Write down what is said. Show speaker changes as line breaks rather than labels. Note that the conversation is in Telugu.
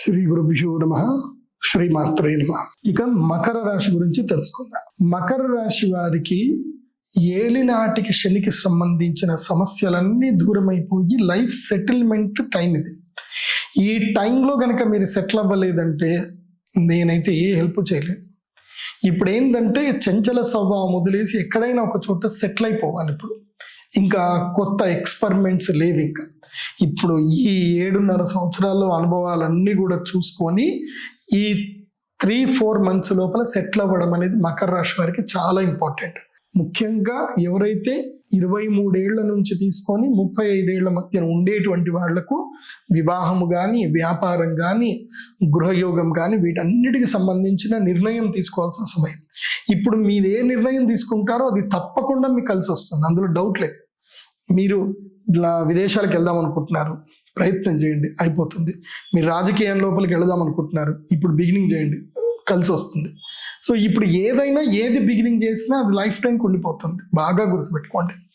శ్రీ గురుభ్యో నమః. శ్రీమాత్రే నమః. ఇక మకర రాశి గురించి తెలుసుకుందాం. మకర రాశి వారికి ఏలినాటికి శనికి సంబంధించిన సమస్యలన్నీ దూరమైపోయి లైఫ్ సెటిల్మెంట్ టైం ఇది. ఈ టైంలో కనుక మీరు సెటిల్ అవ్వలేదంటే నేనైతే ఏ హెల్ప్ చేయలేను. ఇప్పుడు ఏంటంటే చంచల స్వభావం వదిలేసి ఎక్కడైనా ఒక చోట సెటిల్ అయిపోవాలి. ఇంకా కొత్త ఎక్స్పెరిమెంట్స్ లేవు. ఇంకా ఇప్పుడు ఈ 7.5 సంవత్సరాల్లో అనుభవాలన్నీ కూడా చూసుకొని ఈ 3-4 మంత్స్ లోపల సెటిల్ అవ్వడం అనేది మకర రాశి వారికి చాలా ఇంపార్టెంట్. ముఖ్యంగా ఎవరైతే 23 ఏళ్ల నుంచి తీసుకొని 35 ఏళ్ల మధ్య ఉండేటువంటి వాళ్లకు వివాహము కానీ, వ్యాపారం కానీ, గృహయోగం కానీ వీటన్నిటికి సంబంధించిన నిర్ణయం తీసుకోవాల్సిన సమయం. ఇప్పుడు మీరు ఏ నిర్ణయం తీసుకుంటారో అది తప్పకుండా మీకు కలిసి వస్తుంది, అందులో డౌట్ లేదు. మీరు ఇట్లా విదేశాలకు వెళ్దాం అనుకుంటున్నారు, ప్రయత్నం చేయండి, అయిపోతుంది. మీరు రాజకీయం లోపలికి వెళదాం అనుకుంటున్నారు, ఇప్పుడు బిగినింగ్ చేయండి, కలిసి వస్తుంది. సో ఇప్పుడు ఏది బిగినింగ్ చేసినా అది లైఫ్ టైంకి ఉండిపోతుంది. బాగా గుర్తుపెట్టుకోండి.